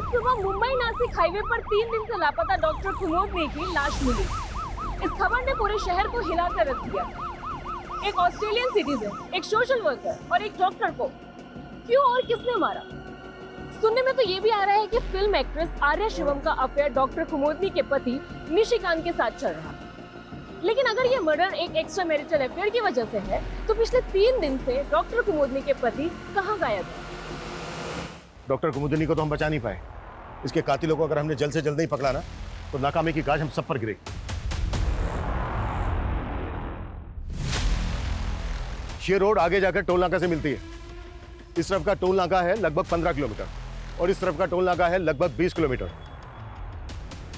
सुबह मुंबई नासिक हाईवे पर 3 दिन से लापता डॉक्टर कुमोदनी की लाश मिली। इस खबर ने पूरे शहर को हिलाकर रख दिया। एक ऑस्ट्रेलियन सिटीजन, एक सोशल वर्कर और एक डॉक्टर को क्यों और किसने मारा? सुनने में तो ये भी आ रहा है कि फिल्म एक्ट्रेस आर्या शिवम का अफेयर डॉक्टर कुमोदनी के पति निशिकांत के साथ चल रहा। लेकिन अगर ये मर्डर एक एक्स्ट्रा मैरिटल अफेयर की वजह से है, तो पिछले 3 दिन से डॉक्टर कुमोदनी के पति कहाँ गायब है? डॉक्टर कुमुदिनी को तो हम बचा नहीं पाए। इसके कातिलों को अगर हमने जल्द से जल्द नहीं पकड़ा ना, तो नाकामी की गाज हम सब पर गिरेगी। ये रोड आगे जाकर टोल नाका से मिलती है। इस तरफ का टोल नाका है लगभग 15 किलोमीटर और इस तरफ का टोल नाका है लगभग 20 किलोमीटर।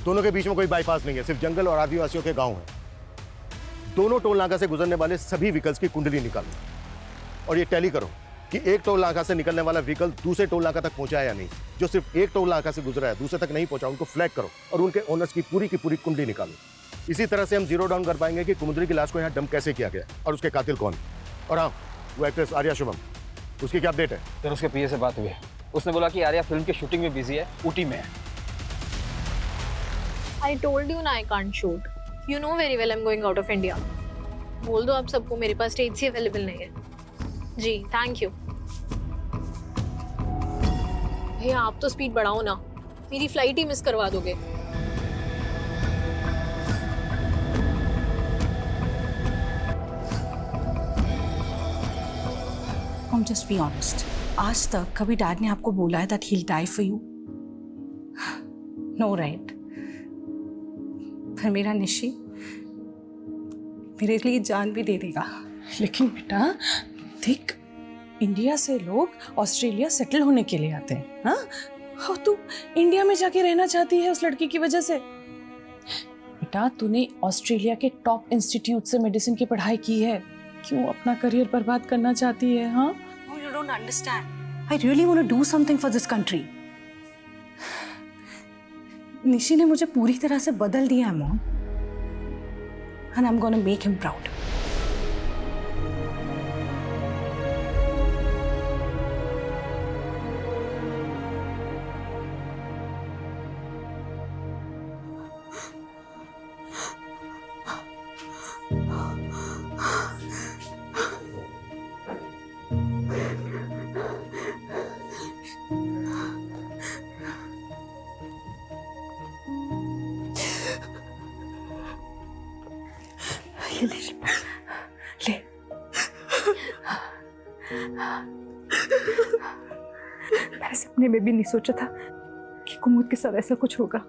दोनों के बीच में कोई बाईपास नहीं है, सिर्फ जंगल और आदिवासियों के गांव है। दोनों टोल नाका से गुजरने वाले सभी व्हीकल्स की कुंडली निकालो और ये टैली करो कि एक टोल नाका से निकलने वाला व्हीकल दूसरे टोल नाका तक पहुंचा है या नहीं। जो सिर्फ एक टोल नाका से गुजरा है, दूसरे तक नहीं पहुंचा, उनको फ्लैग करो और उनके ओनर्स की पूरी कुंडली निकालो। इसी तरह से हम जीरो डाउन कर पाएंगे कि कुमुदनी की लाश को यहाँ डंप कैसे किया गया और उसके कातिल कौन। और हाँ, वो एक्ट्रेस आर्या शुभम, उसकी क्या अपडेट है? सर उसके पीए से बात हुई है। उसने बोला कि आर्या फिल्म की शूटिंग में बिजी है, ऊटी में है। I told you ना I can't shoot. You know very well I'm going out of India. बोल दो आप सबको मेरे पास टैक्सी अवेलेबल नहीं है। जी थैंक यू। भैया आप तो स्पीड बढ़ाओ ना, मेरी फ्लाइट ही मिस करवा दोगे। Just be honest. आज तक कभी डैड ने आपको बोला है that he'll die for you? No, right? पर मेरा निशी मेरे लिए जान भी दे देगा। लेकिन बेटा देख, इंडिया से लोग ऑस्ट्रेलिया सेटल होने के लिए आते हैं। हाँ, और तू इंडिया में जाके रहना चाहती है उस लड़की की वजह से? बेटा तूने ऑस्ट्रेलिया के टॉप इंस्टीट्यूट से मेडिसिन की पढ़ाई की है, क्यों अपना करियर बर्बाद करना चाहती है? हाँ, You don't understand. I really want to do something for this country. Nishi ने मुझे पूरी तरह से बदल दिया है mom, and I'm gonna make him proud. ये ले ले। मैंने सपने में भी नहीं सोचा था कि कुमुद के साथ ऐसा कुछ होगा।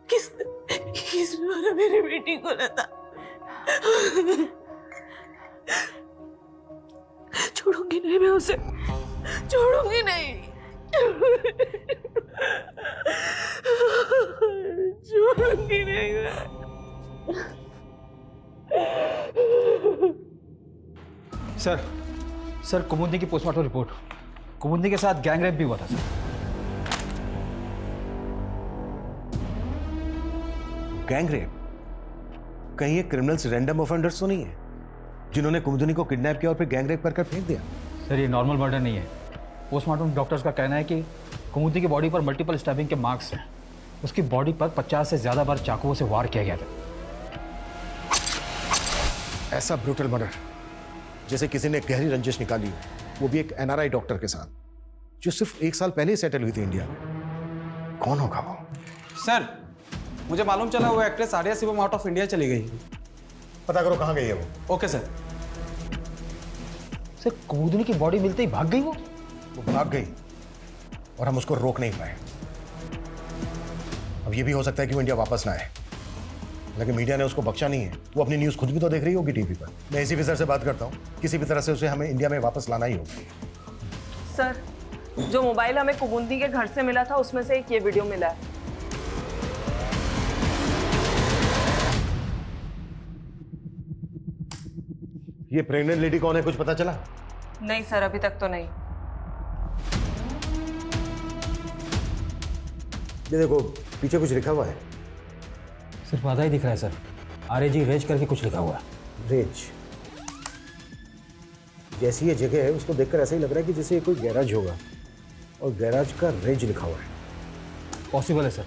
किसने मेरी बेटी को लता? छोड़ूंगी नहीं मैं उसे, छोड़ूंगी नहीं, छोड़ूंगी नहीं मैं। सर कुमुदनी की पोस्टमार्टम रिपोर्ट। कुमुदनी के साथ गैंग रेप भी हुआ था सर। Gang rape? कहीं ये क्रिमिनल्स रैंडम ऑफेंडर्स तो नहीं है जिन्होंने कुमुदनी को किडनैप किया और फिर गैंग रेप कर फेंक दिया? सर ये नॉर्मल मर्डर नहीं है। पोस्टमार्टम डॉक्टर्स का कहना है कि कुमुदनी की बॉडी पर मल्टीपल स्टैबिंग के मार्क्स हैं। उसकी बॉडी पर 50 से ज्यादा बार चाकुओं से वार किया गया था। ऐसा ब्रूटल मर्डर जैसे किसी ने गहरी रंजिश निकाली हो, वो भी एक एनआरआई डॉक्टर के साथ जो सिर्फ 1 साल पहले ही सेटल हुई थी इंडिया में। कौन होगा वो? सर मुझे मालूम चला वो actress Arya Shivam out of India चली गई। पता करो कहाँ गई है वो। Okay sir. सर कुमुदनी की बॉडी मिलते ही भाग गई वो भाग गई और हम उसको रोक नहीं पाए। अब ये भी हो सकता है कि वो इंडिया वापस ना आए, लेकिन मीडिया ने उसको बख्शा नहीं है। वो अपनी न्यूज़ खुद भी तो देख रही होगी टीवी पर। मैं इसी विजर से बात करता हूँ, किसी भी तरह से उसे हमें इंडिया में वापस लाना ही होगा। सर जो मोबाइल हमें कुमुदनी के घर से मिला था उसमें से एक ये वीडियो मिला है। ये प्रेग्नेंट लेडी कौन है, कुछ पता चला? नहीं सर अभी तक तो नहीं। ये देखो पीछे कुछ लिखा हुआ है। सिर्फ आधा ही दिख रहा है सर। आर्य जी रेज करके कुछ लिखा हुआ है। रेज? जैसी ये जगह है उसको देखकर ऐसा ही लग रहा है कि जैसे कोई गैराज होगा और गैराज का रेज लिखा हुआ है। पॉसिबल है सर।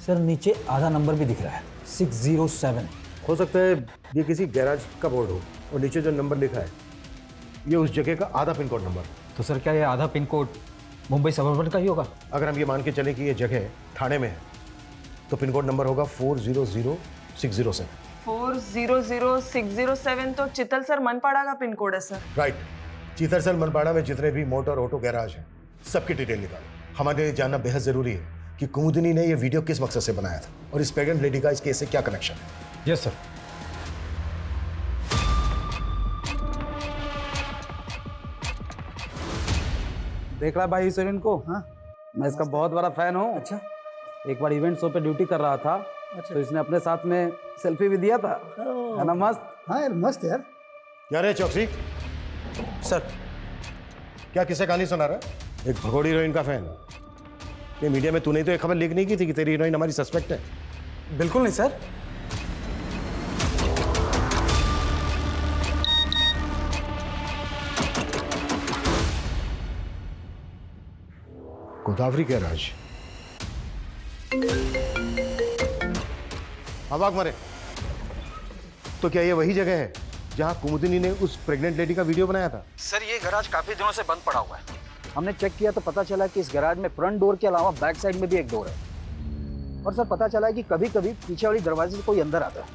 सर नीचे आधा नंबर भी दिख रहा है, 607। हो सकता है ये किसी गैराज का बोर्ड हो और नीचे जो नंबर लिखा है ये उस जगह का आधा पिन कोड नंबर। तो सर क्या ये आधा पिन कोड मुंबई सबअर्बन का ही होगा? अगर हम ये मान के चलें कि ये जगह ठाणे में है तो पिन कोड नंबर होगा 400607। 400607 तो चितल सर मनपाड़ा का पिन कोड है सर। राइट। चीतरसल मनपाड़ा में जितने भी मोटर ऑटो गैराज हैं सबकी डिटेल निकालो। हमारे लिए जानना बेहद जरूरी है कि कुमुदिनी ने ये वीडियो किस मकसद से बनाया था और इस प्रेग्नेंट लेडी का इस केस से क्या कनेक्शन है। Yes sir. देख रहा है भाई इस हीरोइन को? हाँ, मैं इसका बहुत बड़ा फैन हूँ। अच्छा, एक बार इवेंट शो पे ड्यूटी कर रहा था, तो इसने अपने साथ में सेल्फी भी दिया था। है ना मस्त? हाँ यार मस्त यार। क्या रे चौकसी, सर क्या किसे कहानी सुना रहा है? एक भगोड़ी हीरोइन का फैन। ये मीडिया में तूने तो एक खबर लीक नहीं की थी कि तेरी हीरोइन हमारी सस्पेक्ट है? बिल्कुल नहीं सर। गोदावरी गैराज। अबाक मरे, तो क्या ये वही जगह है जहां कुमुदिनी ने उस प्रेग्नेंट लेडी का वीडियो बनाया था? सर ये गैराज काफी दिनों से बंद पड़ा हुआ है। हमने चेक किया तो पता चला कि इस गैराज में फ्रंट डोर के अलावा बैक साइड में भी एक डोर है। और सर पता चला है कि कभी कभी पीछे वाली दरवाजे से कोई अंदर आता है।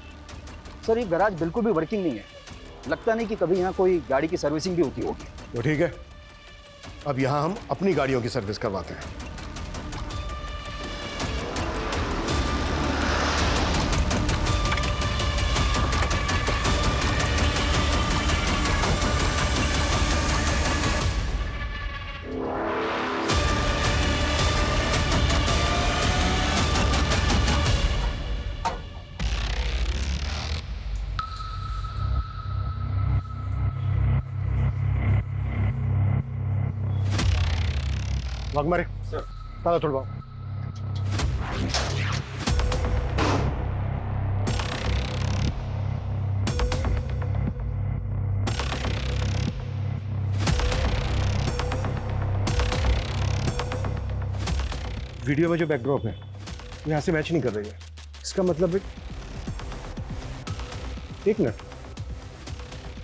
सर ये गैराज बिल्कुल भी वर्किंग नहीं है। लगता नहीं कि कभी यहाँ कोई गाड़ी की सर्विसिंग भी होती होगी। तो ठीक है, अब यहां हम अपनी गाड़ियों की सर्विस करवाते हैं। वाघमारे ताला तोड़वाओ। वीडियो में जो बैकड्रॉप है यहां से मैच नहीं कर रही है। इसका मतलब एक मिनट,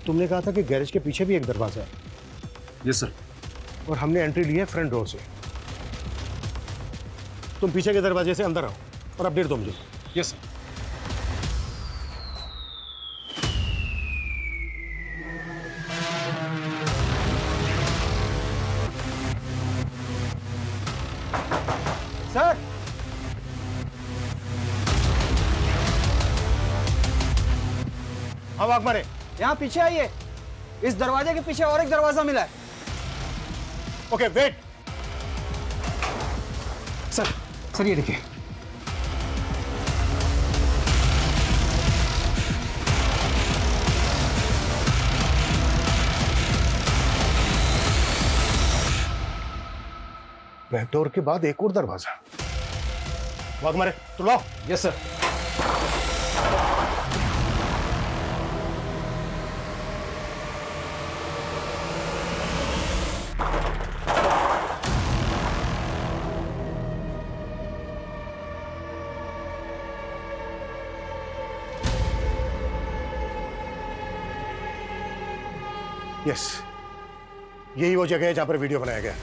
तुमने कहा था कि गैरेज के पीछे भी एक दरवाजा है। Yes sir. और हमने एंट्री ली है फ्रंट डोर से। तुम पीछे के दरवाजे से अंदर आओ और अपडेट दो मुझे। Yes sir. सर हाँ वाघमारे, यहाँ पीछे आइए। इस दरवाजे के पीछे और एक दरवाजा मिला है। Okay wait. सर ये देखिए। बैकडोर के बाद एक और दरवाजा। वाघमारे तुड़वाओ। Yes sir. यस, यही वो जगह है जहां पर वीडियो बनाया गया।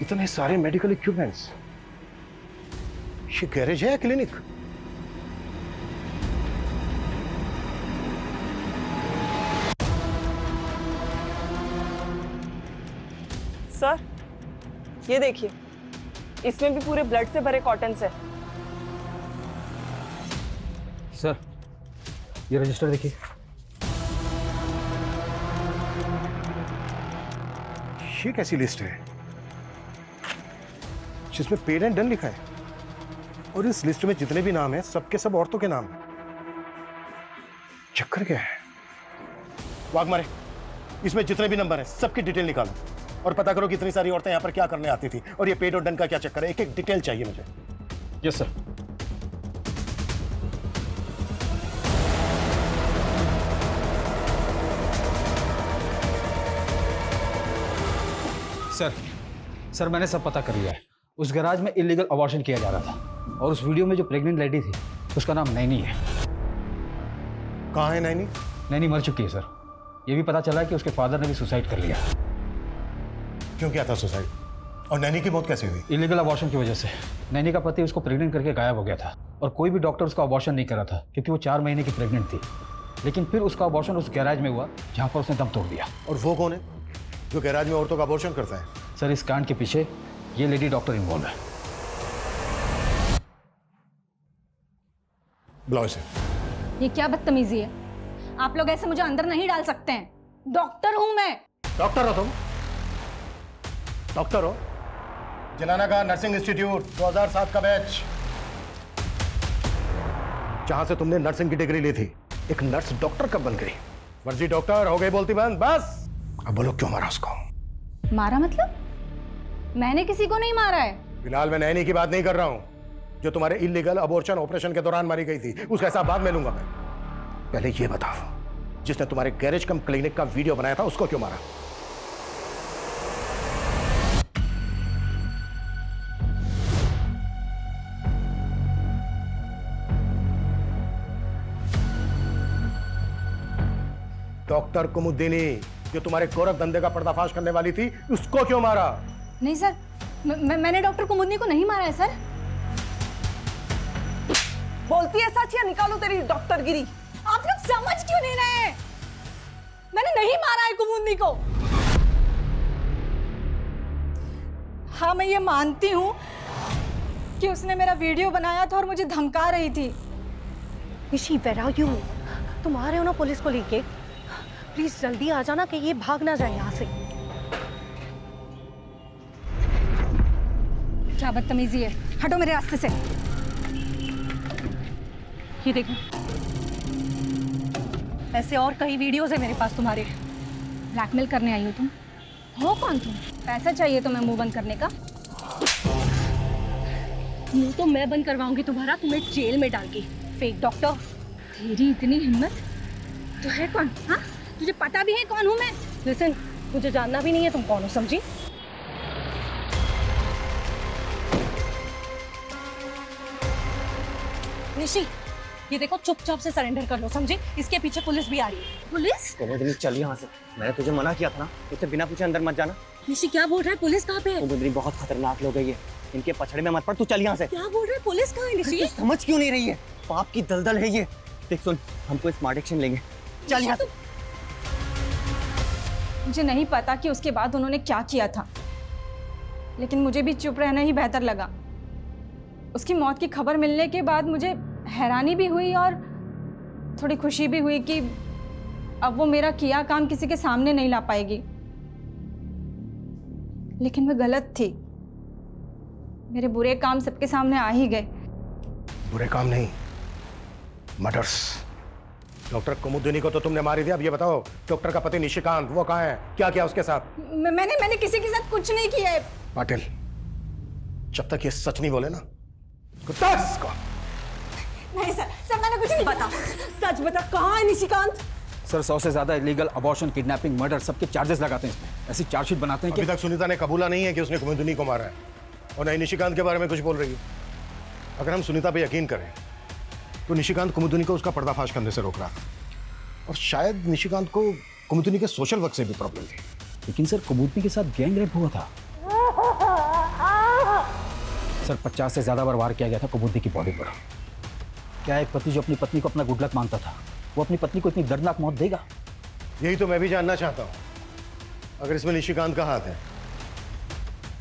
इतने सारे मेडिकल इक्विपमेंट्स। ये गैरेज है या क्लिनिक? सर ये देखिए, इसमें भी पूरे ब्लड से भरे कॉटन्स है। सर ये रजिस्टर देखिए। ये कैसी लिस्ट है जिसमें पेड एंड डन लिखा है? और इस लिस्ट में जितने भी नाम हैं सबके सब औरतों के नाम हैं। चक्कर क्या है? वाघमारे, इसमें जितने भी नंबर हैं सबकी डिटेल निकालो और पता करो कि इतनी सारी औरतें यहाँ पर क्या करने आती थी और ये पेड और डन का क्या चक्कर है। एक एक डिटेल चाहिए मुझे। Yes sir. सर मैंने सब पता कर लिया है। उस गैराज में इलीगल अबॉर्शन किया जा रहा था और उस वीडियो में जो प्रेग्नेंट लेडी थी उसका नाम नैनी है। कहाँ है नैनी? नैनी मर चुकी है सर। ये भी पता चला है कि उसके फादर ने भी सुसाइड कर लिया। क्यों किया था सुसाइड? और नैनी की मौत कैसे हुई? इलीगल अबॉर्शन की वजह से। नैनी का पति उसको प्रेग्नेंट करके गायब हो गया था और कोई भी डॉक्टर उसका अबॉर्शन नहीं करा था क्योंकि वो 4 महीने की प्रेग्नेंट थी। लेकिन फिर उसका अबॉर्शन उस गैराज में हुआ जहाँ पर उसने दम तोड़ दिया। और वो कौन है जो गैराज में औरतों का अबॉर्शन करता है? सर इस कांड के पीछे ये लेडी डॉक्टर इन्वॉल्व है। बुलाओ इसे। ये क्या बदतमीजी है? आप लोग ऐसे मुझे अंदर नहीं डाल सकते हैं। डॉक्टर हूं मैं। डॉक्टर हो तुम? डॉक्टर हो? जलाना का नर्सिंग इंस्टीट्यूट 2007 का बैच, जहां से तुमने नर्सिंग की डिग्री ली थी। एक नर्स डॉक्टर कब बन गई? फर्जी डॉक्टर हो गई बोलती बंद। बस अब बोलो क्यों मारा उसको? मारा मतलब? मैंने किसी को नहीं मारा है। फिलहाल मैं नैनी की बात नहीं कर रहा हूं जो तुम्हारे इलीगल अबॉर्शन ऑपरेशन के दौरान मारी गई थी। उसका हिसाब बाद में लूंगा मैं। पहले ये बताओ, जिसने तुम्हारे गैरेज कम क्लिनिक का वीडियो बनाया था उसको क्यों मारा? डॉक्टर कुमुद्दीनी जो तुम्हारे गोरख धंधे का पर्दाफाश करने वाली थी, उसको क्यों मारा? नहीं सर, मैंने डॉक्टर कुमुदनी को नहीं मारा है सर। बोलती है सच या निकालो तेरी डॉक्टरगिरी। आप लोग समझ क्यों नहीं रहे हैं? मैंने नहीं मारा है कुमुदनी को। हाँ मैं ये मानती हूँ कि उसने मेरा वीडियो बनाया था और मुझे धमका रही थी। Nishi where are you? तुम आ रहे हो ना पुलिस को लेके? प्लीज जल्दी आ जाना कि ये भाग ना जाए यहाँ से। क्या बदतमीजी है? हटो मेरे रास्ते से। ये देखो, ऐसे और कई वीडियोस है मेरे पास तुम्हारे। ब्लैकमेल करने आई हो तुम? हो कौन तुम? पैसा चाहिए तुम्हें मुंह बंद करने का? मुंह तो मैं बंद करवाऊंगी तुम्हारा, तुम्हें जेल में डाल के। Fake doctor. तेरी इतनी हिम्मत? तो है कौन? हाँ, तुझे पता भी है कौन हूँ मैं? लिसन, मुझे जानना भी नहीं है तुम कौन हो, समझी? निशी, ये देखो चुपचाप से सरेंडर कर लो, समझी? इसके पीछे पुलिस भी आ रही है। पुलिस? कुमुदनी चल यहाँ से। मैंने तुझे मना किया था ना, तुझसे बिना पूछे अंदर मत जाना। निशी क्या बोल रहा है? पुलिस कहाँ पे है? कुमुदनी बहुत खतरनाक लोग है ये, इनके पछड़े में मत पड़। तू चल यहाँ से। क्या बोल रहा है? पुलिस कहाँ है निशी? तू समझ क्यों नहीं रही है? पाप की दलदल है ये। देख सुन, हमको स्मार्ट एक्शन लेंगे। चल यहाँ से। मुझे नहीं पता कि उसके बाद उन्होंने क्या किया था, लेकिन मुझे भी चुप रहना ही बेहतर लगा। उसकी मौत की खबर मिलने के बाद मुझे हैरानी भी हुई और थोड़ी खुशी भी हुई कि अब वो मेरा किया काम किसी के सामने नहीं ला पाएगी। लेकिन मैं गलत थी। मेरे बुरे काम सबके सामने आ ही गए। बुरे काम नहीं, मर्डर्स। डॉक्टर कुमुद्दीनी को तो तुमने मारी दिया। अब ये बताओ, डॉक्टर का पति निशिकांत वो कहाँ है? क्या किया उसके साथ? मैंने किसी के साथ कुछ नहीं किया है। पाटिल, जब तक ये सच नहीं बोले ना, कुत्ता इसको। नहीं सर मैंने कुछ नहीं। बता, सच बता, कहाँ है निशिकांत? सर 100 से ज्यादा इलीगल अबॉर्शन, किडनैपिंग, मर्डर सबके चार्जेस लगाते हैं इसमें। ऐसी चार्जशीट बनाते हैं कि अभी तक सुनीता ने कबूला नहीं है कि उसने कुमुद्दीनी को मारा है और नहीं निशिकांत के बारे में कुछ बोल रही है। अगर हम सुनीता पे यकीन करें तो निशिकांत कुमुद्दीनी को उसका पर्दाफाश करने से रोक रहा था और शायद निशिकांत को कुमुद्दीनी के सोशल वर्क से भी प्रॉब्लम थी। लेकिन सर कुमुद्दीनी के साथ गैंग रेप हुआ था। सर 50 से ज्यादा बार वार किया गया था कुमुद्दीनी की बॉडी पर। क्या एक पति जो अपनी पत्नी को अपना गुड लक मानता था, वो अपनी पत्नी को इतनी दर्दनाक मौत देगा? यही तो मैं भी जानना चाहता हूं। अगर इसमें निशिकांत का हाथ है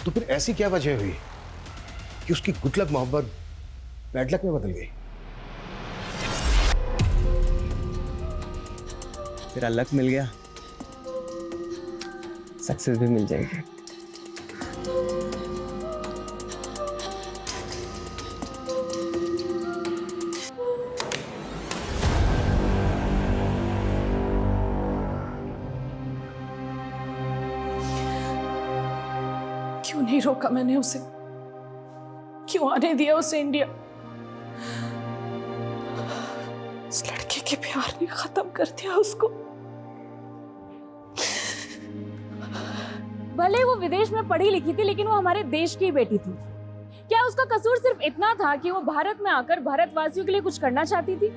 तो फिर ऐसी क्या वजह हुई कि उसकी गुड लक मोहब्बत बैड लक में बदल गई? तेरा लक मिल गया, सक्सेस भी मिल जाएगी। क्यों नहीं रोका मैंने उसे? क्यों आने दिया उसे इंडिया? उस लड़के के प्यार ने खत्म कर दिया उसको। भले वो विदेश में पढ़ी लिखी थी, लेकिन वो हमारे देश की बेटी थी। क्या उसका कसूर सिर्फ इतना था कि वो भारत में आकर भारतवासियों के लिए कुछ करना चाहती थी?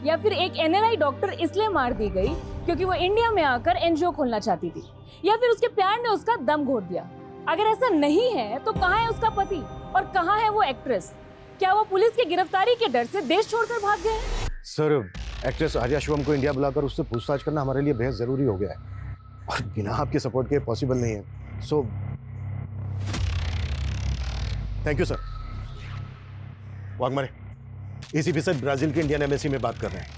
या फिर एक NRI डॉक्टर इसलिए मार दी गई क्योंकि वो इंडिया में आकर NGO खोलना चाहती थी? या फिर उसके प्यार ने उसका दम घोट दिया? अगर ऐसा नहीं है तो कहाँ है उसका पति और कहाँ है वो एक्ट्रेस? क्या वो पुलिस की गिरफ्तारी के डर से देश छोड़कर भाग गए? सर, एक्ट्रेस आर्या शिवम को इंडिया बुलाकर उससे पूछताछ करना हमारे लिए बेहद जरूरी हो गया है और बिना आपके सपोर्ट के पॉसिबल नहीं है। So thank you sir. Waghmare, ACP sir Brazil के इंडियन एम्बेसी में बात कर रहे हैं।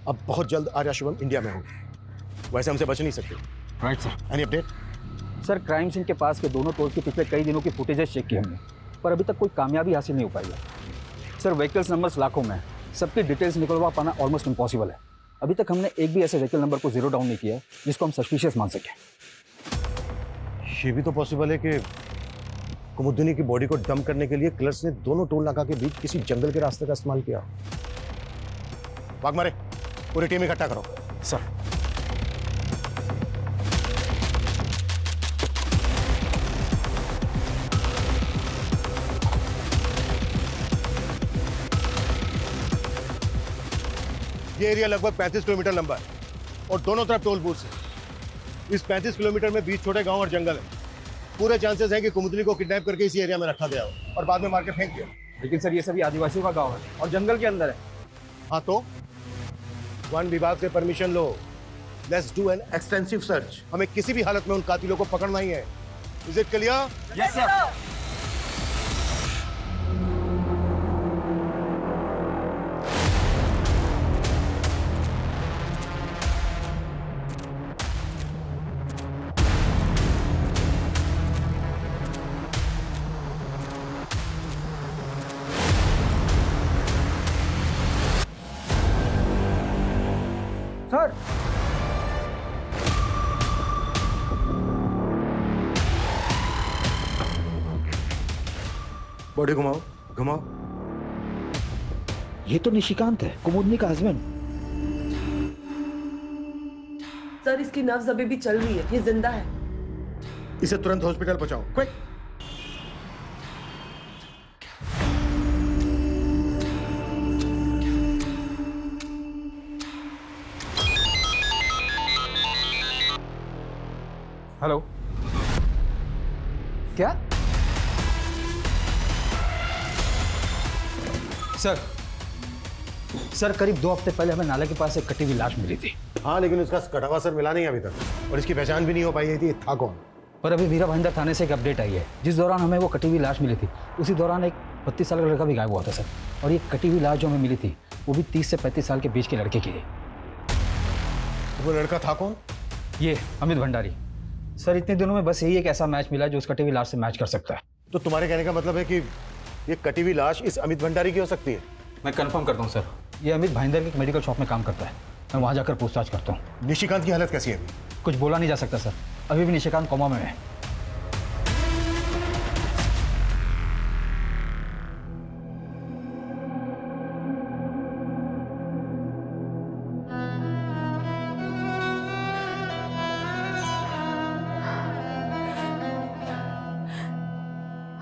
अब बहुत जल्द आर्या शिवम इंडिया में होगी। वैसे हमसे बच नहीं सकते। Right sir. Any update? Sir, crime scene के पास के दोनों टोल्स के पिछले कई दिनों की फुटेजेस चेक की हमने, पर अभी तक कोई कामयाबी हासिल नहीं हो पाई है। सर, व्हीकल्स नंबर्स लाखों में हैं, सबकी डिटेल्स निकलवा पाना ऑलमोस्ट इम्पॉसिबल है। अभी तक हमने एक भी ऐसे व्हीकल नंबर को जीरो डाउन नहीं किया है जिसको हम सस्पिशियस मान सकें। ये भी तो पॉसिबल है कि कुमुद्दीनी की बॉडी को डंप करने के लिए किलर्स ने दोनों टोल नाका के बीच किसी जंगल के रास्ते का इस्तेमाल किया। वाघमारे, पूरी टीम इकट्ठा करो। सर। ये एरिया लगभग 35 किलोमीटर लंबा है और दोनों तरफ टोल बूथ्स हैं। इस 35 किलोमीटर में 20 छोटे गांव और जंगल है। पूरे चांसेस हैं कि कुमुद्दीनी को किडनैप करके इसी एरिया में रखा गया हो और बाद में मार के फेंक दिया। लेकिन सर, ये सभी आदिवासियों का गांव है और जंगल के अंदर है। हाँ तो वन विभाग से permission low. Let's do an extensive search. हमें किसी भी हालत में उन कातिलों को पकड़ना ही है। Is it clear? Yes sir. Sir, body घुमाओ, घुमाओ। ये तो निशिकांत है, कुमुद्दीनी का हस्बैंड। सर, इसकी नब्ज अभी भी चल रही है, ये जिंदा है। इसे तुरंत हॉस्पिटल पहुंचाओ, क्विक। हेलो। क्या? सर, करीब 2 हफ्ते पहले हमें नाले के पास एक कटी हुई लाश मिली थी। हाँ, लेकिन उसका कटा हुआ सर मिला नहीं अभी तक और इसकी पहचान भी नहीं हो पाई थी था कौन। पर अभी वीरा भाईंदर थाने से एक अपडेट आई है। जिस दौरान हमें वो कटी हुई लाश मिली थी उसी दौरान एक 32 साल का लड़का भी गायब हुआ था सर। और ये कटी हुई लाश जो हमें मिली थी वो भी 30 से 35 साल के बीच के लड़के की थी। वो लड़का था कौन? ये अमित भंडारी। सर, इतने दिनों में बस यही एक ऐसा मैच मिला जो उस कटी हुई लाश से मैच कर सकता है। तो तुम्हारे कहने का मतलब है कि ये कटी हुई लाश इस अमित भंडारी की हो सकती है? मैं कंफर्म करता हूँ सर, ये अमित भाईंदर की एक मेडिकल शॉप में काम करता है। मैं वहाँ जाकर पूछताछ करता हूँ। निशिकांत की हालत कैसी है? कुछ बोला नहीं जा सकता सर, अभी भी निशिकांत कोमा में है।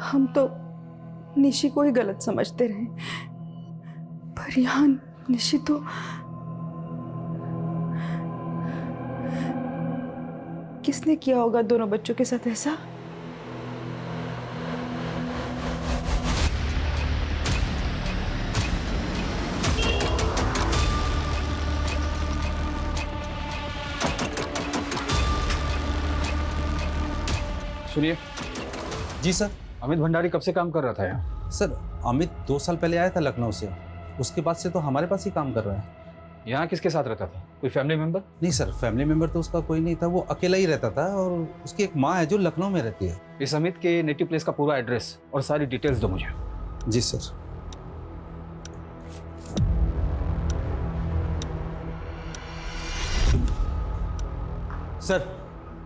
हम तो निशी को ही गलत समझते रहे, पर यहाँ निशी तो किसने किया होगा दोनों बच्चों के साथ ऐसा? सुनिए जी सर। अमित भंडारी कब से काम कर रहा था यहाँ? सर, अमित 2 साल पहले आया था लखनऊ से, उसके बाद से तो हमारे पास ही काम कर रहा है। यहाँ किसके साथ रहता था? कोई फैमिली मेंबर? नहीं सर, फैमिली मेंबर तो उसका कोई नहीं था, वो अकेला ही रहता था और उसकी एक माँ है जो लखनऊ में रहती है। इस अमित के नेटिव प्लेस का पूरा एड्रेस और सारी डिटेल्स दो मुझे। जी सर।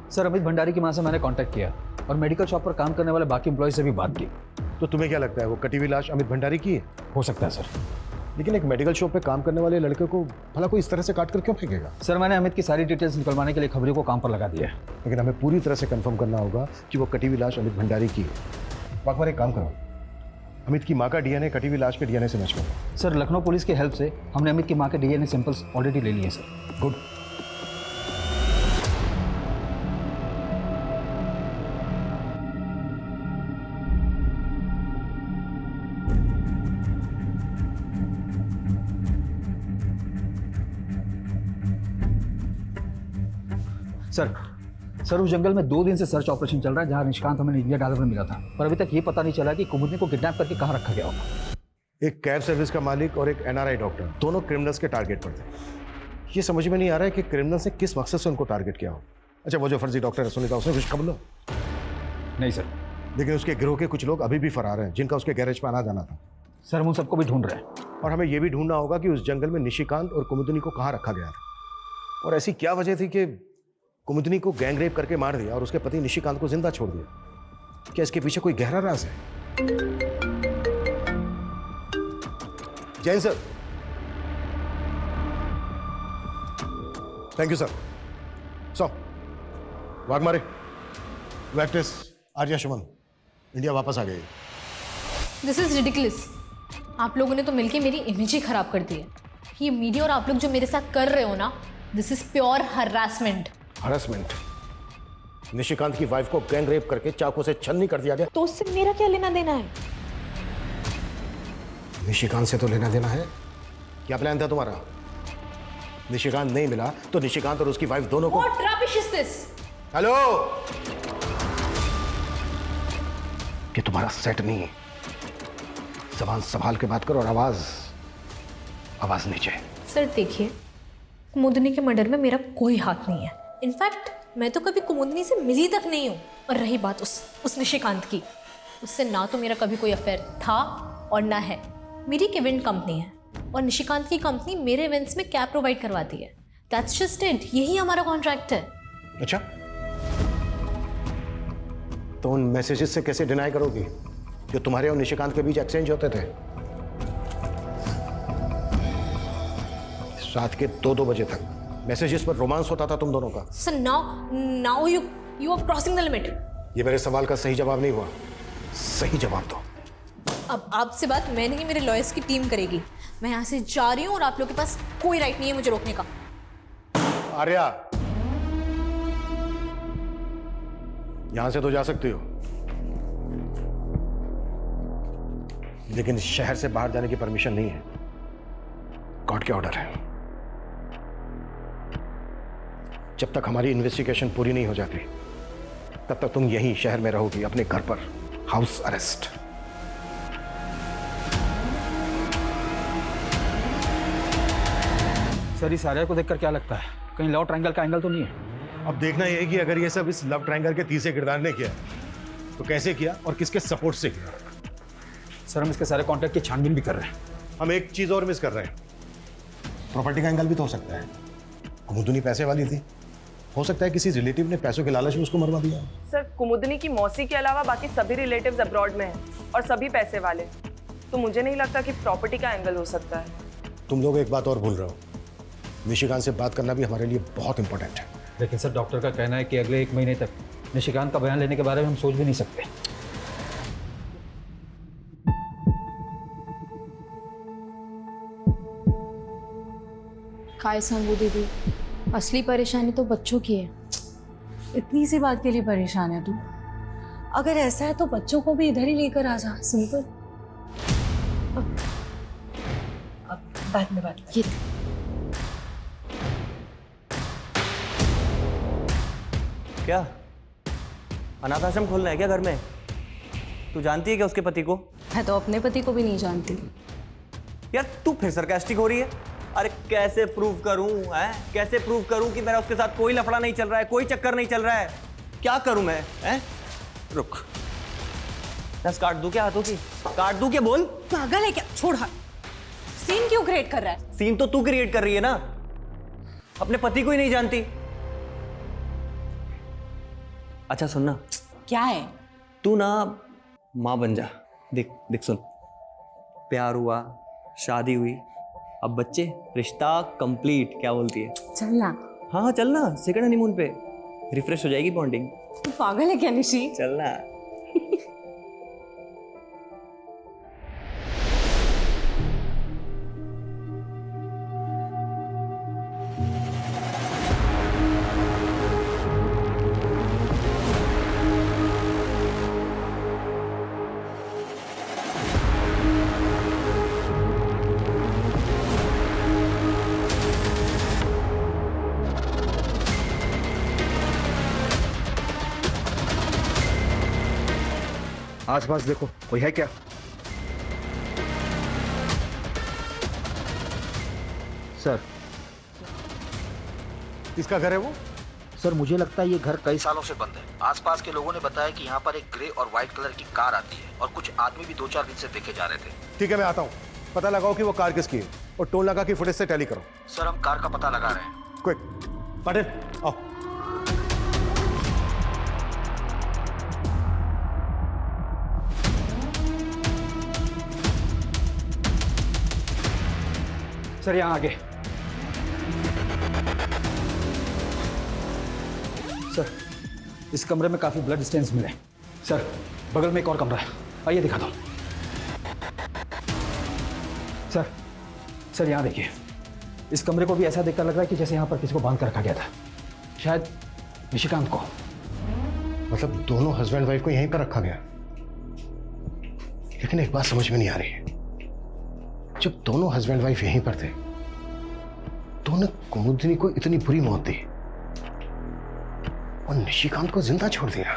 सर, अमित भंडारी की माँ से मैंने कांटेक्ट किया और मेडिकल शॉप पर काम करने वाले बाकी एम्प्लॉय से भी बात की। तो तुम्हें क्या लगता है वो कटी हुई लाश अमित भंडारी की है? हो सकता है सर। लेकिन एक मेडिकल शॉप पे काम करने वाले लड़के को भला कोई इस तरह से काट कर क्यों फेंकेगा? सर मैंने अमित की सारी डिटेल्स निकलवाने के लिए खबरों को काम पर लगा दिया है। लेकिन हमें पूरी तरह से कंफर्म करना होगा कि वो कटी हुई लाश अमित भंडारी की है। वाकबर एक काम करो, अमित की माँ का डीएनए कटी हुई लाश के डीएनए से मैच करो। सर लखनऊ पुलिस की हेल्प से हमने अमित की माँ के डीएनए सैंपल्स ऑलरेडी ले लिए सर। गुड। सर उस जंगल में 2 दिन से सर्च ऑपरेशन चल रहा है जहां निशिकांत हमें इंडिया डालर में मिला था, पर अभी तक ये पता नहीं चला कि कुमुदनी को किडनैप करके कहां रखा गया होगा। एक कैब सर्विस का मालिक और एक एनआरआई डॉक्टर दोनों क्रिमिनल्स के टारगेट पर थे। ये समझ में नहीं आ रहा है कि क्रिमिनल्स ने किस मकसद से उनको टारगेट किया हो। अच्छा, वो जो फर्जी डॉक्टर है सुनीता, उसने कुछ खबर लो? नहीं सर। लेकिन उसके गिरोह के कुछ लोग अभी भी फरार हैं जिनका उसके गैरेज पर आना जाना था। सर हम उन सबको भी ढूंढ रहे हैं। और हमें यह भी ढूंढना होगा कि उस जंगल में निशिकांत और कुमुदनी को कहाँ रखा गया था, और ऐसी क्या वजह थी कि कुमुदनी को गैंग रेप करके मार दिया और उसके पति निशिकांत को जिंदा छोड़ दिया। क्या इसके पीछे कोई गहरा राज है? Jain sir. Thank you sir. So Waghmare, वैक्टिस, आर्या सुमन इंडिया वापस आ गई। This is ridiculous. आप लोगों ने तो मिलके मेरी इमेज ही खराब कर दी है। ये मीडिया और आप लोग जो मेरे साथ कर रहे हो ना, this is pure harassment. Harassment? Nishikant की वाइफ को गैंग रेप करके चाकू से छन्नी कर दिया गया, तो उससे मेरा क्या लेना देना है? निशिकांत से तो लेना देना है। क्या प्लान था तुम्हारा? निशिकांत नहीं मिला तो निशिकांत और उसकी वाइफ दोनों को। What rubbish is this? Hello, कि तुम्हारा सेट नहीं है। जबान संभाल के बात करो और आवाज नीचे। सर देखिए, कुमुदनी के मर्डर में मेरा कोई हाथ नहीं है। इनफैक्ट मैं तो कभी कुमुदनी से मिली तक नहीं हूँ। और रही बात उस निशिकांत की, उससे ना तो मेरा कभी कोई अफेयर था और ना है। मेरी एक इवेंट कंपनी है और निशिकांत की कंपनी मेरे इवेंट्स में कैब प्रोवाइड करवाती है। That's just it. यही हमारा कॉन्ट्रैक्ट है। अच्छा, तो उन मैसेजेस से कैसे डिनाई करोगी जो तुम्हारे और निशिकांत के बीच एक्सचेंज होते थे? रात के 2-2 बजे तक मैसेजेस पर रोमांस होता था तुम दोनों का। Sir now you are crossing the limit. ये मेरे सवाल का सही जवाब नहीं हुआ। सही जवाब दो। अब आपसे बात मैं नहीं, मेरे लॉयर्स की टीम करेगी। मैं यहाँ से जा रही हूँ और आप लोग के पास कोई राइट नहीं है मुझे रोकने का। आर्या, यहां से तो जा सकती हो, लेकिन इस शहर से बाहर जाने की परमिशन नहीं है। कोर्ट के ऑर्डर है। जब तक हमारी इन्वेस्टिगेशन पूरी नहीं हो जाती तब तक तुम यहीं शहर में रहोगी, अपने घर पर, हाउस अरेस्ट। सर इस आर्या को देखकर क्या लगता है, कहीं लव ट्रायंगल का एंगल तो नहीं है? अब देखना यह है कि अगर ये सब इस लव ट्रायंगल के तीसरे किरदार ने किया तो कैसे किया और किसके सपोर्ट से किया। सर हम इसके सारे कॉन्टैक्ट की छानबीन भी कर रहे हैं। हम एक चीज और मिस कर रहे हैं। प्रॉपर्टी का एंगल भी तो हो सकता है। कुमुदनी पैसे वाली थी, हो सकता है किसी रिलेटिव ने पैसों के लालच में उसको मरवा दिया। सर कुमुदनी की मौसी के अलावा बाकी सभी रिलेटिव्स अब्रॉड में हैं और सभी पैसे वाले, तो मुझे नहीं लगता कि प्रॉपर्टी का एंगल हो सकता है। तुम लोग एक बात और भूल रहे हो, निशिकांत से बात करना भी हमारे लिए बहुत इंपॉर्टेंट है। लेकिन सर डॉक्टर का कहना है कि अगले 1 महीने तक निशिकांत का बयान लेने के बारे में हम सोच भी नहीं सकते। काय सांगू दीदी, असली परेशानी तो बच्चों की है। इतनी सी बात के लिए परेशान है तू? अगर ऐसा है तो बच्चों को भी इधर ही लेकर आ जा। सिंपल। अब बाद में बात करेंगे। क्या अनाथ आश्रम खोलना है क्या घर में? तू जानती है क्या उसके पति को? मैं तो अपने पति को भी नहीं जानती। यार तू फिर सरकास्टिक हो रही है। अरे कैसे प्रूव करूं, हैं? कैसे प्रूव करूं कि मेरा उसके साथ कोई लफड़ा नहीं चल रहा है, कोई चक्कर नहीं चल रहा है? क्या करूं मैं, हैं? रुक, नस काट दूं क्या हाथों की? काट दूं क्या? बोल। पागल है क्या? छोड़ हाथ। सीन क्यों क्रिएट कर रहा है? सीन तो तू क्रिएट कर रही है ना, अपने पति को ही नहीं जानती। अच्छा सुनना। क्या है? तू ना माँ बन जा। देख देख सुन, प्यार हुआ, शादी हुई, अब बच्चे, रिश्ता कंप्लीट। क्या बोलती है? चलना। हाँ चलना, सेकंड हनीमून पे रिफ्रेश हो जाएगी बॉन्डिंग। तू पागल है क्या निशी? चलना। आसपास देखो, कोई है क्या? सर। किसका घर है वो? सर मुझे लगता है ये घर कई सालों से बंद है। आसपास के लोगों ने बताया कि यहाँ पर एक ग्रे और व्हाइट कलर की कार आती है और कुछ आदमी भी 2-4 दिन से देखे जा रहे थे। ठीक है, मैं आता हूँ। पता लगाओ कि वो कार किसकी है और टोल नाका की फुटेज से टैली करो। सर हम कार का पता लगा रहे हैं। क्विक पटेल आओ। सर यहाँ आगे। सर इस कमरे में काफी ब्लड स्टेन्स मिले। सर बगल में एक और कमरा है, आइए दिखा दो। सर यहाँ देखिए, इस कमरे को भी ऐसा देखकर लग रहा है कि जैसे यहाँ पर किसी को बांध कर रखा गया था, शायद निशिकांत को। मतलब दोनों हस्बैंड वाइफ को यहीं पर रखा गया। लेकिन एक बात समझ में नहीं आ रही है, जब दोनों हस्बैंड वाइफ यहीं पर थे तो उन्हें कुमुदिनी को इतनी बुरी मौत दी और निशिकांत को जिंदा छोड़ दिया।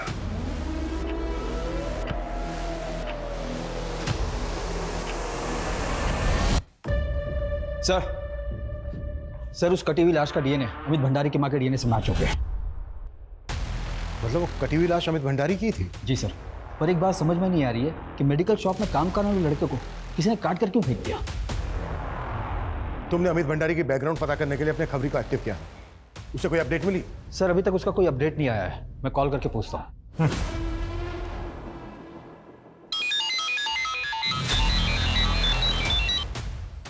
सर उस कटी हुई लाश का डीएनए अमित भंडारी की मां के डीएनए से मैच हो गया। मतलब वो कटी हुई लाश अमित भंडारी की थी? जी सर, पर एक बात समझ में नहीं आ रही है कि मेडिकल शॉप में काम करने वाले लड़के को किसी ने काट कर क्यों फेंक दिया? तुमने अमित भंडारी की बैकग्राउंड पता करने के लिए अपने खबरी को एक्टिव किया, उसे कोई अपडेट मिली? सर अभी तक उसका कोई अपडेट नहीं आया है, मैं कॉल करके पूछता हूँ।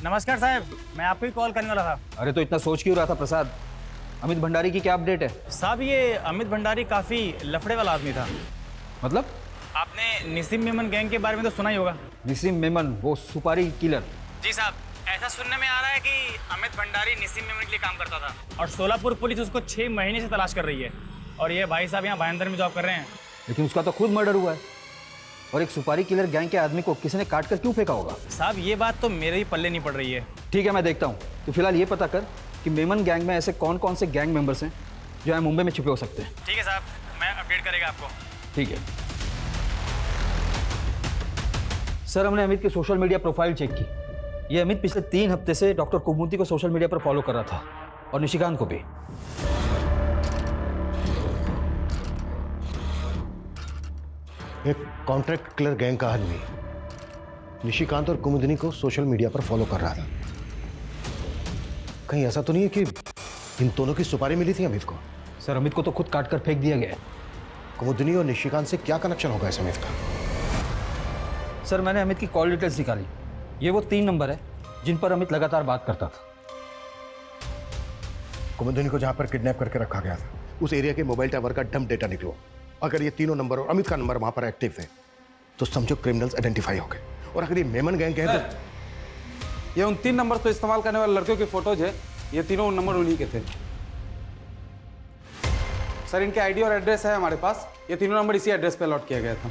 नमस्कार साहब, मैं आपको ही कॉल करने वाला था। अरे तो इतना सोच क्यों रहा था प्रसाद? अमित भंडारी की क्या अपडेट है? साहब ये अमित भंडारी काफी लफड़े वाला आदमी था। मतलब? आपने निसिम मेमन गैंग के बारे में तो सुना ही होगा। निसिम मेमन, वो सुपारी किलर? जी साहब, ऐसा सुनने में आ रहा है कि अमित भंडारी निसिम मेमन के लिए काम करता था और सोलापुर पुलिस उसको 6 महीने से तलाश कर रही है। और ये भाई साहब यहाँ भाईंदर में जॉब कर रहे हैं। लेकिन उसका तो खुद मर्डर हुआ है, और एक सुपारी किलर गैंग के आदमी को किसी ने काट कर क्यों फेंका होगा? साहब ये बात तो मेरे ही पल्ले नहीं पड़ रही है। ठीक है मैं देखता हूँ। तो फिलहाल ये पता कर कि मेमन गैंग में ऐसे कौन कौन से गैंग मेंबर्स हैं जो यहाँ मुंबई में छुपे हो सकते हैं। ठीक है साहब, मैं अपडेट करेगा आपको। ठीक है सर, हमने अमित की सोशल मीडिया प्रोफाइल चेक की। ये अमित पिछले 3 हफ्ते से डॉक्टर कुमुदी को सोशल मीडिया पर फॉलो कर रहा था और निशिकांत को भी। एक कॉन्ट्रैक्ट किलर गैंग का आदमी निशिकांत और कुमुदिनी को सोशल मीडिया पर फॉलो कर रहा था। कहीं ऐसा तो नहीं है कि इन दोनों की सुपारी मिली थी अमित को? सर अमित को तो खुद काट कर फेंक दिया गया है। कुमुदिनी और निशिकांत से क्या कनेक्शन होगा इस अमित का? सर मैंने अमित की कॉल डिटेल्स निकाली। ये वो 3 नंबर है जिन पर अमित लगातार बात करता था। कुमुदिनी को जहां पर किडनैप करके रखा गया था उस एरिया के मोबाइल टावर का डंप डेटा निकलो। अगर ये तीनों नंबर और अमित का नंबर वहां पर एक्टिव थे तो समझो क्रिमिनल्स आइडेंटिफाई हो गए। और अगर ये मेमन गैंग के हैं तो ये उन 3 नंबर तो इस्तेमाल करने वाले लड़कियों की फोटोज है। ये तीनों नंबर उन्हीं के थे। सर इनके आईडी और एड्रेस है हमारे पास। ये तीनों नंबर इसी एड्रेस पे अलॉट किया गया था।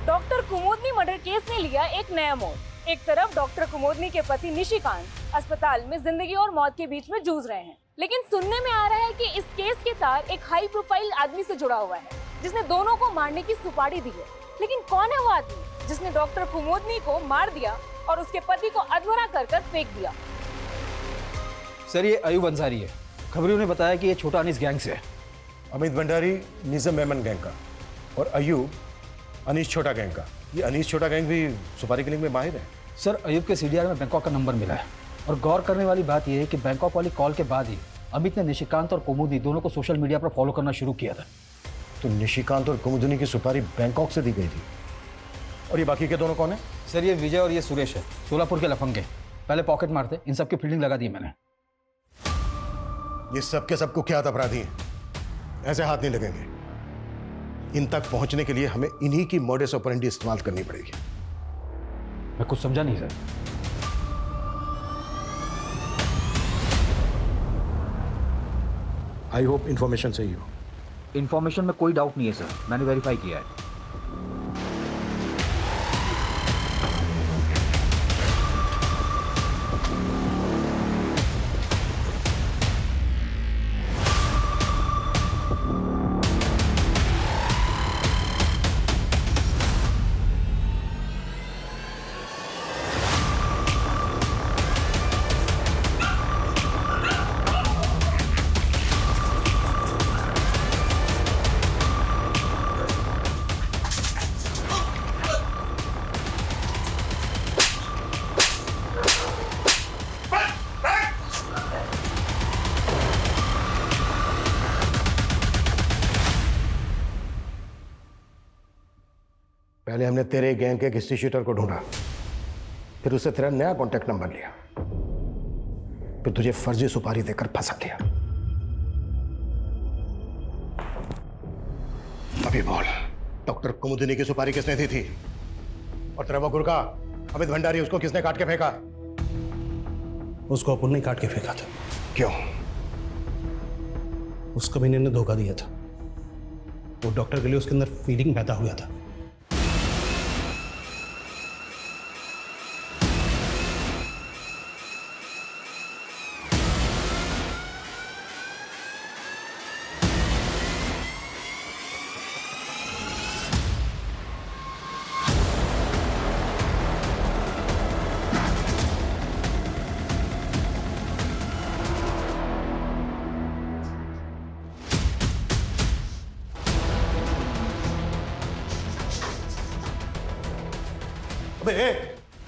डॉक्टर कुमुदनी मर्डर केस ने लिया एक नया मोड़। एक तरफ डॉक्टर कुमुदनी के पति निशिकांत अस्पताल में जिंदगी और मौत के बीच में जूझ रहे हैं, लेकिन सुनने में आ रहा है कि इस केस के तार एक हाई प्रोफाइल आदमी से जुड़ा हुआ है जिसने दोनों को मारने की सुपारी दी है। लेकिन कौन है वो आदमी जिसने डॉक्टर कुमुदनी को मार दिया और उसके पति को अधमरा कर फेंक दिया? सर ये अयूब अंसारी है। खबरियों ने बताया कि ये छोटा अनीस गैंग से है। अमित भंडारी निज़म मेमन गैंग का और अयूब अनीस छोटा गैंग का। ये अनीस छोटा गैंग भी सुपारी किलिंग में माहिर है। सर अयूब के सीडीआर में बैंकॉक का नंबर मिला है, और गौर करने वाली बात यह है कि बैंकॉक वाली कॉल के बाद ही अमित ने निशिकांत और कुमुदी दोनों को सोशल मीडिया पर फॉलो करना शुरू किया था। तो निशिकांत और कुमुदनी की सुपारी बैंकॉक से दी गई थी। और ये बाकी के दोनों कौन है? सर ये विजय और ये सुरेश है, सोलापुर के लफंगे। पहले पॉकेट मारते, इन सब की फील्डिंग लगा दी मैंने। ये सब के सब कुख्यात अपराधी हैं, ऐसे हाथ नहीं लगेंगे। इन तक पहुंचने के लिए हमें इन्हीं की मॉडस ऑपरेंडी इस्तेमाल करनी पड़ेगी। मैं कुछ समझा नहीं सर। आई होप इंफॉर्मेशन सही हो। इन्फॉर्मेशन में कोई डाउट नहीं है सर, मैंने वेरीफाई किया है। पहले हमने तेरे गैंग के हिस्ट्री शीटर को ढूंढा, फिर उससे तेरा नया कॉन्टेक्ट नंबर लिया, फिर तुझे फर्जी सुपारी देकर फंसा दिया। अभी बोल, डॉक्टर कुमुदिनी की सुपारी किसने दी थी? और तेरा वो गुर्गा अमित भंडारी, उसको किसने काट के फेंका? उसको अपुन ने काट के फेंका था। क्यों? उस कमीने ने धोखा दिया था। वो डॉक्टर के लिए उसके अंदर फीलिंग पैदा हुआ था।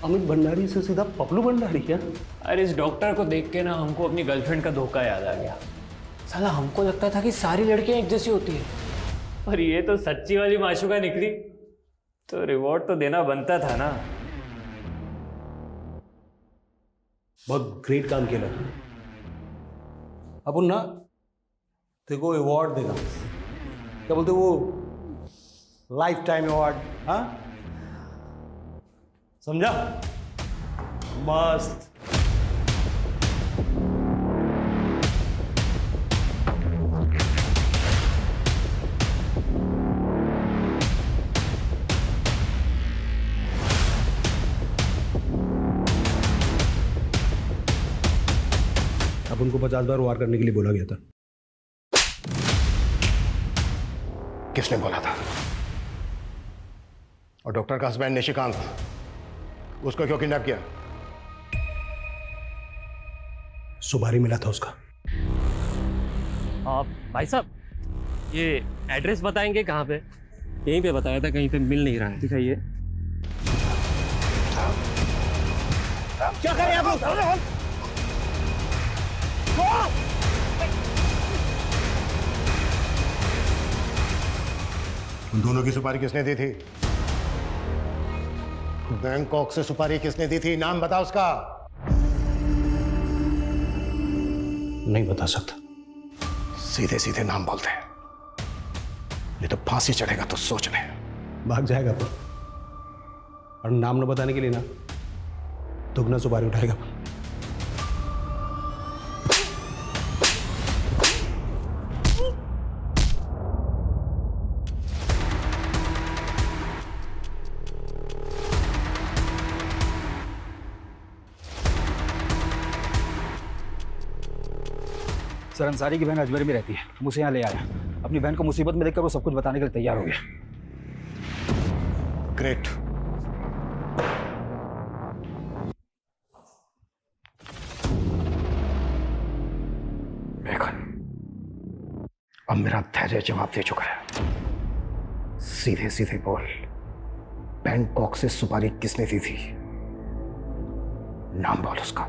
अमित भंडारी से सीधा पपलू भंडारी क्या? अरे इस डॉक्टर को देख के ना हमको अपनी गर्लफ्रेंड का धोखा याद आ गया। साला हमको लगता था कि सारी लड़कियां एक जैसी होती है, और ये तो सच्ची वाली माशूका निकली, तो रिवॉर्ड तो देना बनता था ना। बहुत ग्रेट काम किया तूने। अपुन ना तेरे को अवार्ड देगा, क्या बोलते वो लाइफ टाइम अवार्ड। हाँ समझा? मस्त। अब उनको 50 बार वार करने के लिए बोला गया था। किसने बोला था? और डॉक्टर का हस्बैंड निशिकांत, उसको क्यों किडनैप किया? सुपारी मिला था उसका। आप भाई साहब ये एड्रेस बताएंगे कहाँ पे? यहीं पे बताया था, कहीं पे मिल नहीं रहा है। दिखाइए। क्या कर रहे हैं आप लोग? उन दोनों की सुपारी किसने दी थी? बैंकॉक से सुपारी किसने दी थी? नाम बता उसका। नहीं बता सकता। सीधे सीधे नाम बोलते हैं, नहीं तो फांसी चढ़ेगा तो सोच ले। भाग जाएगा तो, और नाम न बताने के लिए ना दुगना सुपारी उठाएगा। सर अंसारी की बहन अजमेर में रहती है, मुझे यहाँ ले आया। अपनी बहन को मुसीबत में देखकर वो सब कुछ बताने के लिए तैयार हो गया। ग्रेट। अब मेरा धैर्य जवाब दे चुका है। सीधे सीधे बोल, बैंकॉक से सुपारी किसने दी थी? नाम बोल उसका।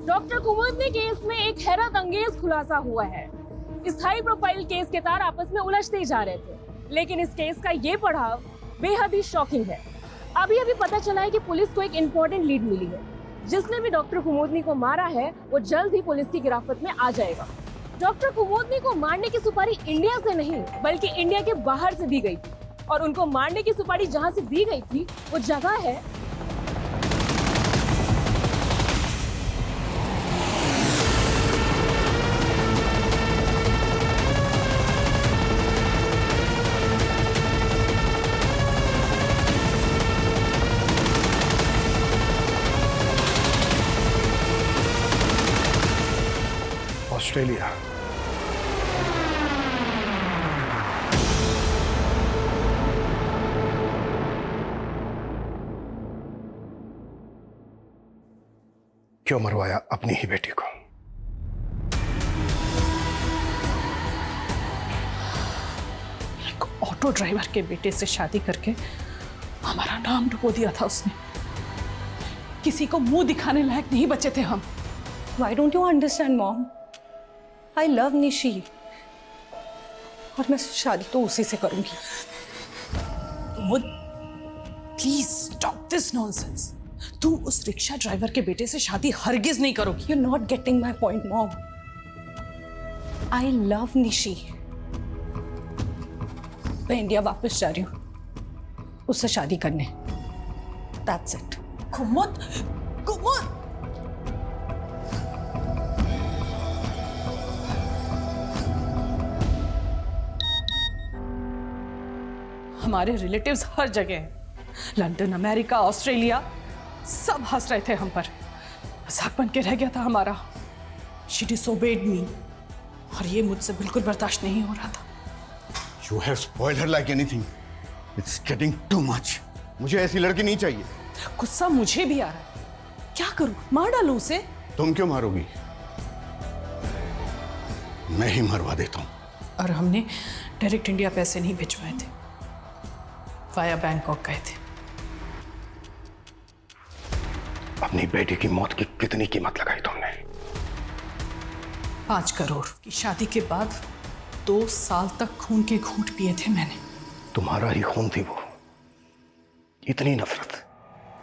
डॉक्टर कुमुदनी केस में एक हैरत अंगेज खुलासा हुआ है। इस हाई प्रोफाइल केस के तार आपस में उलझते ही जा रहे थे, लेकिन इस केस का ये पड़ाव बेहद ही शॉकिंग है। अभी पता चला है कि पुलिस को एक इम्पोर्टेंट लीड मिली है। जिसने भी डॉक्टर कुमुदनी को मारा है वो जल्द ही पुलिस की गिरफ्त में आ जाएगा। डॉक्टर कुमुदनी को मारने की सुपारी इंडिया से नहीं बल्कि इंडिया के बाहर से दी गई थी, और उनको मारने की सुपारी जहां से दी गई थी वो जगह है ऑस्ट्रेलिया। क्यों मरवाया अपनी ही बेटी को? एक ऑटो ड्राइवर के बेटे से शादी करके हमारा नाम डुबो दिया था उसने। किसी को मुंह दिखाने लायक नहीं बचे थे हम। Why don't you understand, Mom? I love Nishi और मैं शादी तो उसी से करूंगी। Please stop this nonsense. तुम उस रिक्शा ड्राइवर के बेटे से शादी हरगिज नहीं करोगी। You're not getting my point, Mom. I love Nishi. मैं इंडिया वापस जा रही हूँ उससे शादी करने। That's it. कुमुद, कुमुद। हमारे रिलेटिव्स हर जगह हैं। लंदन, अमेरिका, ऑस्ट्रेलिया, सब हंस रहे थे हम पर। मजाक बन के रह गया था हमारा। She disobeyed me और ये मुझसे बिल्कुल बर्दाश्त नहीं हो रहा था। You have spoiled her like anything. It's getting too much. मुझे ऐसी लड़की नहीं चाहिए। गुस्सा मुझे भी आ रहा है। क्या करूं? मार डालूं उसे? तुम क्यों मारोगी? मैं ही मरवा देता हूं। और हमने डायरेक्ट इंडिया पैसे नहीं भिजवाए थे, वाया बैंकॉक गए थे। अपनी बेटी की मौत की कितनी कीमत लगाई तुमने? 5 करोड़ की शादी के बाद 2 साल तक खून के घूंट पिए थे मैंने। तुम्हारा ही खून थी वो। इतनी नफरत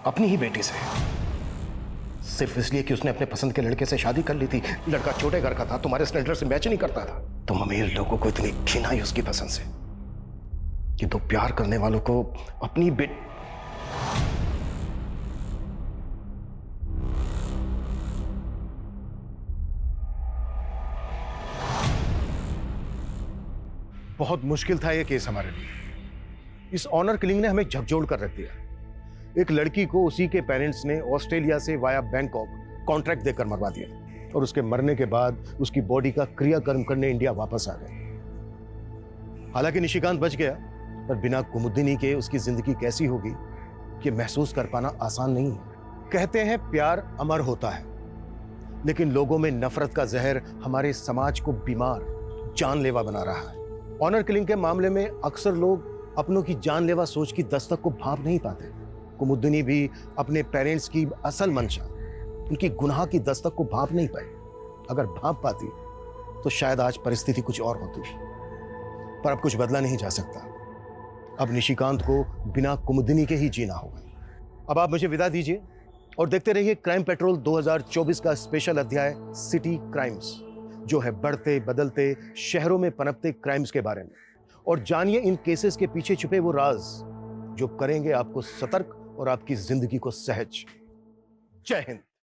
अपनी ही बेटी से, सिर्फ इसलिए कि उसने अपने पसंद के लड़के से शादी कर ली थी। लड़का छोटे घर का था, तुम्हारे स्टैंडर्ड से मैच नहीं करता था। तुम अमीर लोगों को इतनी घिना ही उसकी पसंद से कि तो प्यार करने वालों को अपनी बहुत मुश्किल था ये केस हमारे लिए। इस ऑनर किलिंग ने हमें झकझोर कर रख दिया। एक लड़की को उसी के पेरेंट्स ने ऑस्ट्रेलिया से वाया बैंकॉक कॉन्ट्रैक्ट देकर मरवा दिया, और उसके मरने के बाद उसकी बॉडी का क्रियाकर्म करने इंडिया वापस आ गए। हालांकि निशिकांत बच गया, पर बिना कुमुदिनी के उसकी जिंदगी कैसी होगी ये महसूस कर पाना आसान नहीं है। कहते हैं प्यार अमर होता है, लेकिन लोगों में नफरत का जहर हमारे समाज को बीमार, जानलेवा बना रहा है। ऑनर किलिंग के मामले में अक्सर लोग अपनों की जानलेवा सोच की दस्तक को भांप नहीं पाते। कुमुदिनी भी अपने पेरेंट्स की असल मंशा, उनकी गुनाह की दस्तक को भांप नहीं पाई। अगर भांप पाती तो शायद आज परिस्थिति कुछ और होती, पर अब कुछ बदला नहीं जा सकता। अब निशिकांत को बिना कुमुदिनी के ही जीना होगा। अब आप मुझे विदा दीजिए और देखते रहिए क्राइम पेट्रोल 2024 का स्पेशल अध्याय सिटी क्राइम्स, जो है बढ़ते बदलते शहरों में पनपते क्राइम्स के बारे में। और जानिए इन केसेस के पीछे छुपे वो राज जो करेंगे आपको सतर्क और आपकी जिंदगी को सहज। जय हिंद।